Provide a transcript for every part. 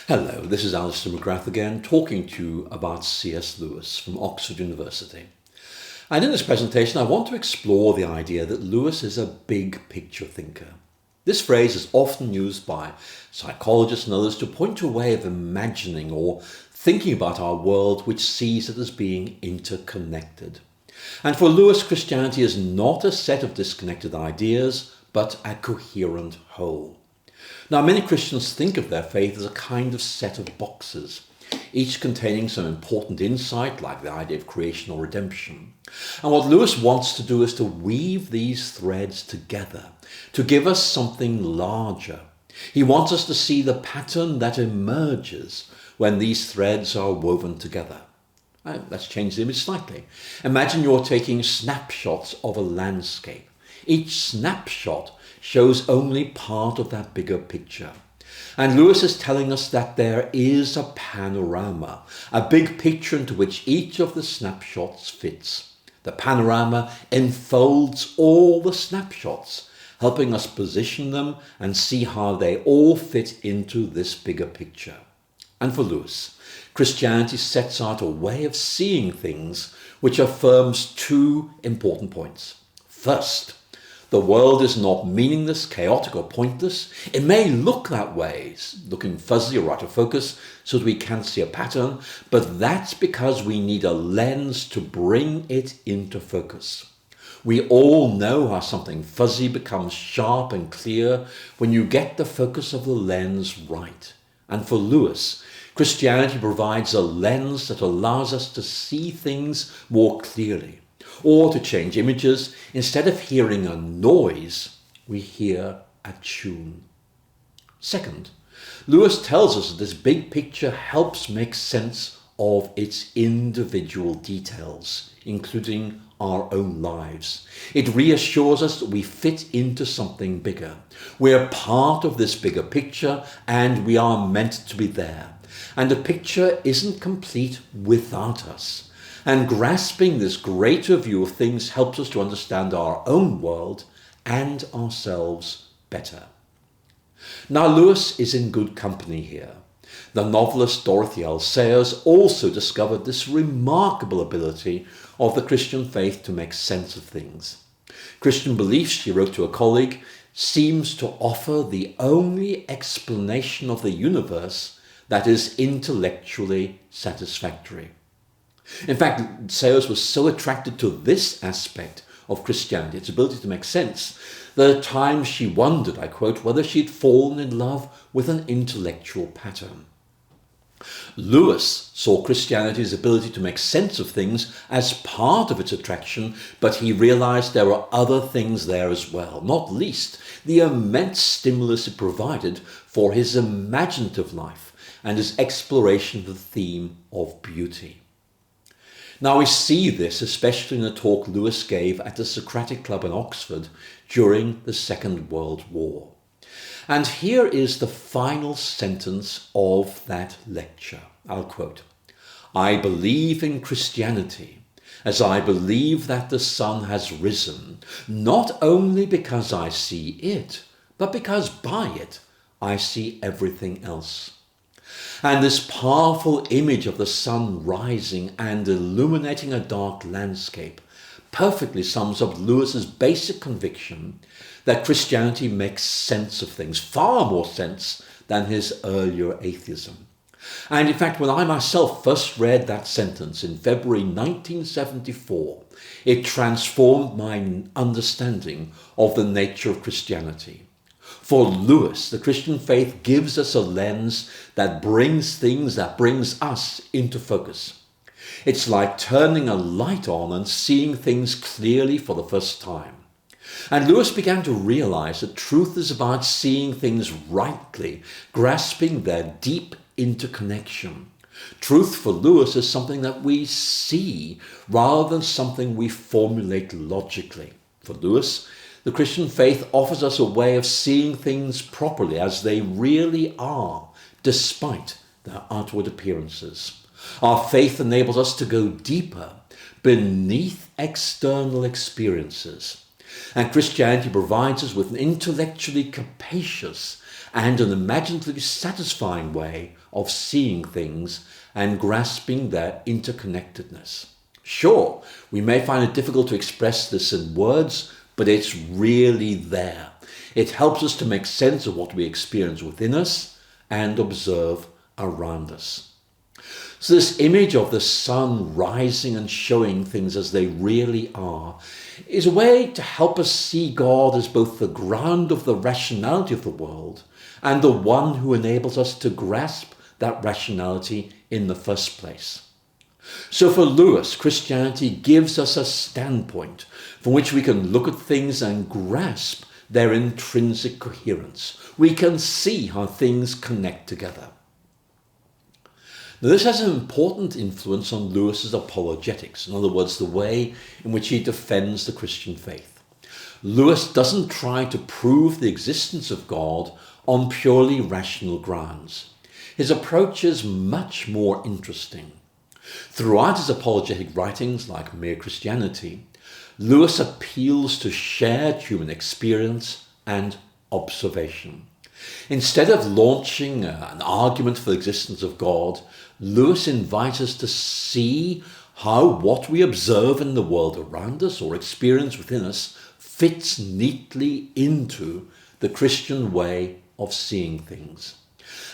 Hello, this is Alister McGrath again, talking to you about C.S. Lewis from Oxford University. And in this presentation, I want to explore the idea that Lewis is a big picture thinker. This phrase is often used by psychologists and others to point to a way of imagining or thinking about our world which sees it as being interconnected. And for Lewis, Christianity is not a set of disconnected ideas, but a coherent whole. Now, many Christians think of their faith as a kind of set of boxes, each containing some important insight, like the idea of creation or redemption. And what Lewis wants to do is to weave these threads together, to give us something larger. He wants us to see the pattern that emerges when these threads are woven together. Let's change the image slightly. Imagine you're taking snapshots of a landscape. Each snapshot shows only part of that bigger picture. And Lewis is telling us that there is a panorama, a big picture into which each of the snapshots fits. The panorama enfolds all the snapshots, helping us position them and see how they all fit into this bigger picture. And for Lewis, Christianity sets out a way of seeing things which affirms two important points. First, the world is not meaningless, chaotic, or pointless. It may look that way, looking fuzzy or out of focus, so that we can't see a pattern, but that's because we need a lens to bring it into focus. We all know how something fuzzy becomes sharp and clear when you get the focus of the lens right. And for Lewis, Christianity provides a lens that allows us to see things more clearly. Or to change images, instead of hearing a noise, we hear a tune. Second, Lewis tells us that this big picture helps make sense of its individual details, including our own lives. It reassures us that we fit into something bigger. We're part of this bigger picture and we are meant to be there. And the picture isn't complete without us. And grasping this greater view of things helps us to understand our own world and ourselves better. Now, Lewis is in good company here. The novelist Dorothy L. Sayers also discovered this remarkable ability of the Christian faith to make sense of things. Christian belief, she wrote to a colleague, seems to offer the only explanation of the universe that is intellectually satisfactory. In fact, Sayers was so attracted to this aspect of Christianity, its ability to make sense, that at times she wondered, I quote, whether she'd fallen in love with an intellectual pattern. Lewis saw Christianity's ability to make sense of things as part of its attraction, but he realized there were other things there as well, not least the immense stimulus it provided for his imaginative life and his exploration of the theme of beauty. Now, we see this especially in a talk Lewis gave at the Socratic Club in Oxford during the Second World War. And here is the final sentence of that lecture. I'll quote, "I believe in Christianity as I believe that the sun has risen, not only because I see it, but because by it I see everything else." And this powerful image of the sun rising and illuminating a dark landscape perfectly sums up Lewis's basic conviction that Christianity makes sense of things, far more sense than his earlier atheism. And in fact, when I myself first read that sentence in February 1974, it transformed my understanding of the nature of Christianity. For Lewis, the Christian faith gives us a lens that brings us into focus. It's like turning a light on and seeing things clearly for the first time. And Lewis began to realize that truth is about seeing things rightly, grasping their deep interconnection. Truth for Lewis is something that we see rather than something we formulate logically. For Lewis, the Christian faith offers us a way of seeing things properly as they really are, despite their outward appearances. Our faith enables us to go deeper, beneath external experiences. And Christianity provides us with an intellectually capacious and an imaginatively satisfying way of seeing things and grasping their interconnectedness. Sure, we may find it difficult to express this in words, but it's really there. It helps us to make sense of what we experience within us and observe around us. So this image of the sun rising and showing things as they really are is a way to help us see God as both the ground of the rationality of the world and the one who enables us to grasp that rationality in the first place. So for Lewis, Christianity gives us a standpoint from which we can look at things and grasp their intrinsic coherence. We can see how things connect together. Now, this has an important influence on Lewis's apologetics, in other words, the way in which he defends the Christian faith. Lewis doesn't try to prove the existence of God on purely rational grounds. His approach is much more interesting. Throughout his apologetic writings, like Mere Christianity, Lewis appeals to shared human experience and observation. Instead of launching an argument for the existence of God, Lewis invites us to see how what we observe in the world around us or experience within us fits neatly into the Christian way of seeing things.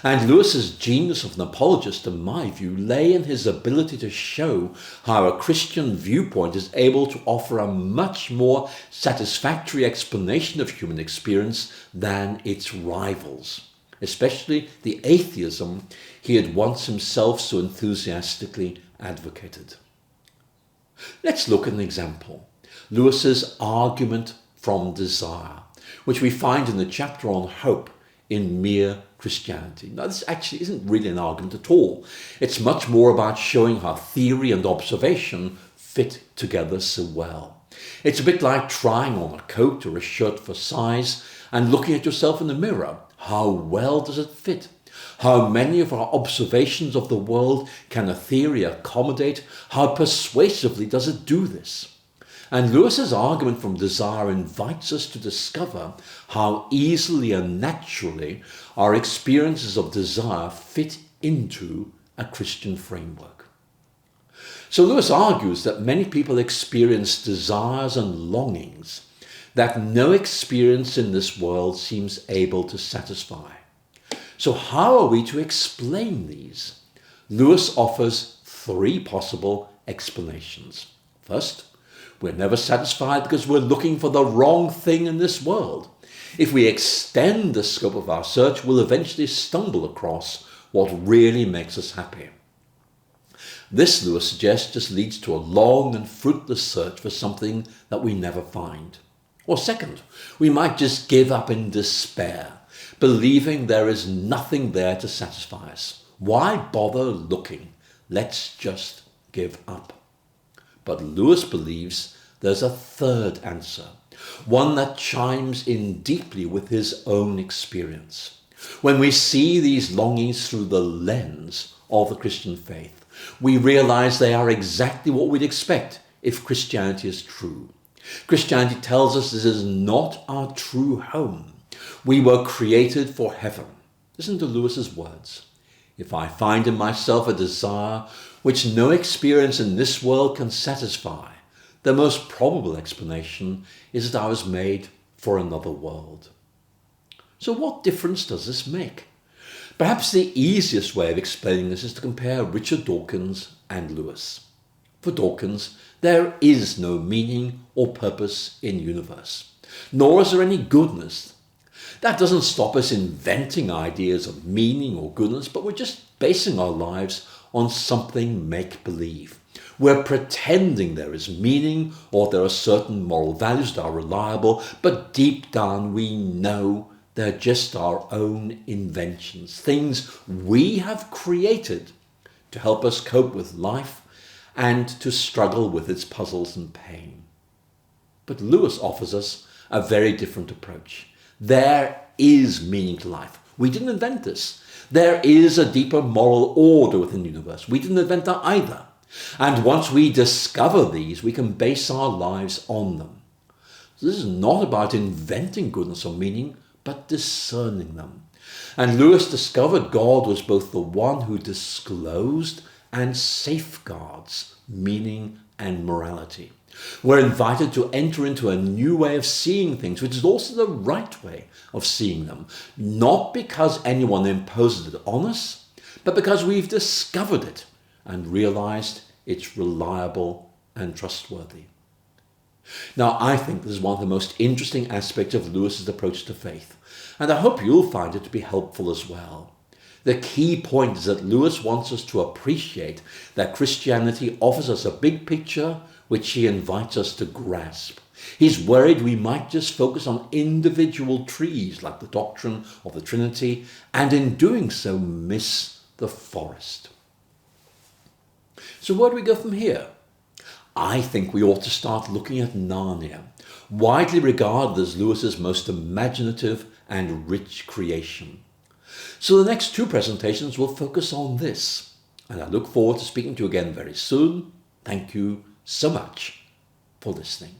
And Lewis's genius of an apologist, in my view, lay in his ability to show how a Christian viewpoint is able to offer a much more satisfactory explanation of human experience than its rivals, especially the atheism he had once himself so enthusiastically advocated. Let's look at an example, Lewis's argument from desire, which we find in the chapter on hope in Mere Christianity. Now, this actually isn't really an argument at all. It's much more about showing how theory and observation fit together so well. It's a bit like trying on a coat or a shirt for size and looking at yourself in the mirror. How well does it fit? How many of our observations of the world can a theory accommodate? How persuasively does it do this? And Lewis's argument from desire invites us to discover how easily and naturally our experiences of desire fit into a Christian framework. So Lewis argues that many people experience desires and longings that no experience in this world seems able to satisfy. So how are we to explain these? Lewis offers three possible explanations. First, we're never satisfied because we're looking for the wrong thing in this world. If we extend the scope of our search, we'll eventually stumble across what really makes us happy. This, Lewis suggests, just leads to a long and fruitless search for something that we never find. Or second, we might just give up in despair, believing there is nothing there to satisfy us. Why bother looking? Let's just give up. But Lewis believes there's a third answer, one that chimes in deeply with his own experience. When we see these longings through the lens of the Christian faith, we realize they are exactly what we'd expect if Christianity is true. Christianity tells us this is not our true home. We were created for heaven. Listen to Lewis's words. If I find in myself a desire which no experience in this world can satisfy, the most probable explanation is that I was made for another world. So what difference does this make? Perhaps the easiest way of explaining this is to compare Richard Dawkins and Lewis. For Dawkins, there is no meaning or purpose in the universe, nor is there any goodness. That doesn't stop us inventing ideas of meaning or goodness, but we're just basing our lives on something make-believe. We're pretending there is meaning or there are certain moral values that are reliable, but deep down we know they're just our own inventions, things we have created to help us cope with life and to struggle with its puzzles and pain. But Lewis offers us a very different approach. There is meaning to life. We didn't invent this. There is a deeper moral order within the universe. We didn't invent that either. And once we discover these, we can base our lives on them. So this is not about inventing goodness or meaning, but discerning them. And Lewis discovered God was both the one who disclosed and safeguards meaning and morality. We're invited to enter into a new way of seeing things, which is also the right way of seeing them, not because anyone imposes it on us, but because we've discovered it and realized it's reliable and trustworthy. Now, I think this is one of the most interesting aspects of Lewis's approach to faith, and I hope you'll find it to be helpful as well. The key point is that Lewis wants us to appreciate that Christianity offers us a big picture which he invites us to grasp. He's worried we might just focus on individual trees like the doctrine of the Trinity, and in doing so miss the forest. So where do we go from here? I think we ought to start looking at Narnia, widely regarded as Lewis's most imaginative and rich creation. So the next two presentations will focus on this, and I look forward to speaking to you again very soon. Thank you so much for listening.